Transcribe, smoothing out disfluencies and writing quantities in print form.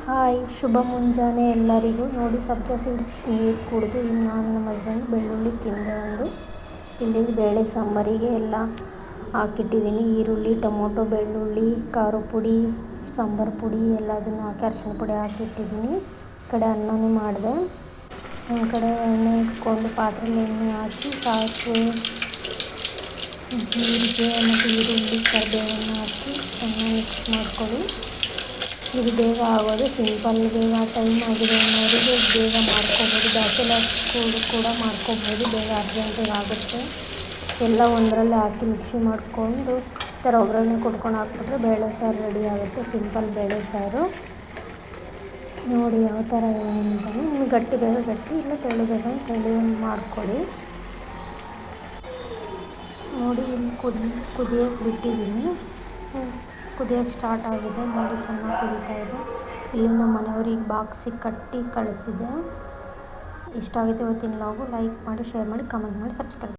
Hi, ಶುಭ ಮುಂಜಾನೆ ಎಲ್ಲರಿಗೂ. ನೋಡಿ, ಸಬ್ಜಾ ಸೀಡ್ಸ್ ನೀರು ಕುಡಿದು ಇನ್ನು ನಾನು ನಮ್ಮ ಹಸ್ಬೆಂಡ್ ಬೆಳ್ಳುಳ್ಳಿ ತಿಂದೆ. ಇಲ್ಲಿ ಬೇಳೆ ಸಾಂಬಾರಿಗೆ ಎಲ್ಲ ಹಾಕಿಟ್ಟಿದ್ದೀನಿ. ಈರುಳ್ಳಿ, ಟೊಮೊಟೊ, ಬೆಳ್ಳುಳ್ಳಿ, ಖಾರ ಪುಡಿ, ಸಾಂಬಾರು ಪುಡಿ ಎಲ್ಲದನ್ನು ಹಾಕಿ ಅರಿಶಿನ ಪುಡಿ ಹಾಕಿಟ್ಟಿದ್ದೀನಿ. ಈ ಕಡೆ ಅನ್ನನೂ ಮಾಡಿದೆ. ಒಂದು ಕಡೆ ಎಣ್ಣೆ ಇಟ್ಕೊಂಡು ಪಾತ್ರೆಯಲ್ಲಿ ಎಣ್ಣೆ ಹಾಕಿ ಸಾಸಿವೆ, ಜೀರಿಗೆ ಮತ್ತು ಈರುಳ್ಳಿ, ಕರಿಬೇವನ್ನು ಹಾಕಿ ಚೆನ್ನಾಗಿ ಮಿಕ್ಸ್ ಮಾಡ್ಕೊಳ್ಳಿ. ಇದು ಬೇಗ ಆಗೋದು, ಸಿಂಪಲ್, ಬೇಗ ಟೈಮ್ ಆಗಿದೆ ಅನ್ನೋರಿಗೆ ಬೇಗ ಮಾಡ್ಕೊಬೋದು. ಬ್ಯಾಚುಲರ್ಸ್ ಕೂಡ ಮಾಡ್ಕೊಬೋದು, ಬೇಗ ಅರ್ಜೆಂಟಿಗೆ ಆಗುತ್ತೆ. ಎಲ್ಲ ಒಂದರಲ್ಲೇ ಹಾಕಿ ಮಿಕ್ಸಿ ಮಾಡಿಕೊಂಡು ಈ ಥರ ಒಗ್ಗರಣೆ ಕೊಟ್ಕೊಂಡು ಹಾಕ್ಬಿಟ್ರೆ ಬೇಳೆ ಸಾರು ರೆಡಿ ಆಗುತ್ತೆ. ಸಿಂಪಲ್ ಬೇಳೆ ಸಾರು. ನೋಡಿ ಯಾವ ಥರ ಇದೆ ಅಂತಲೇ. ನಿಮಗೆ ಗಟ್ಟಿ ಬೇಗ ಗಟ್ಟಿ, ಇಲ್ಲ ತೆಳು ಬೇಗ ತೆಳು ಮಾಡ್ಕೊಳ್ಳಿ. ನೋಡಿ, ಇಲ್ಲಿ ಕುದಿಯೋಕ್ಕೆ ಬಿಟ್ಟಿದ್ದೀನಿ. ಕುದಿಯೋಕ್ಕೆ ಸ್ಟಾರ್ಟ್ ಆಗಿದೆ. ನೋಡಿ, ಚೆನ್ನಾಗಿ ಕುದೀತಾ ಇದೆ. ಇಲ್ಲಿ ನಮ್ಮ ಮನೆಯವ್ರಿಗೆ ಬಾಕ್ಸಿಗೆ ಕಟ್ಟಿ ಕಳಿಸಿದೆ. ಇಷ್ಟ ಆಗುತ್ತೆ ಇವತ್ತಿನ ವ್ಲಾಗು. ಲೈಕ್ ಮಾಡಿ, ಶೇರ್ ಮಾಡಿ, ಕಮೆಂಟ್ ಮಾಡಿ, ಸಬ್ಸ್ಕ್ರೈಬ್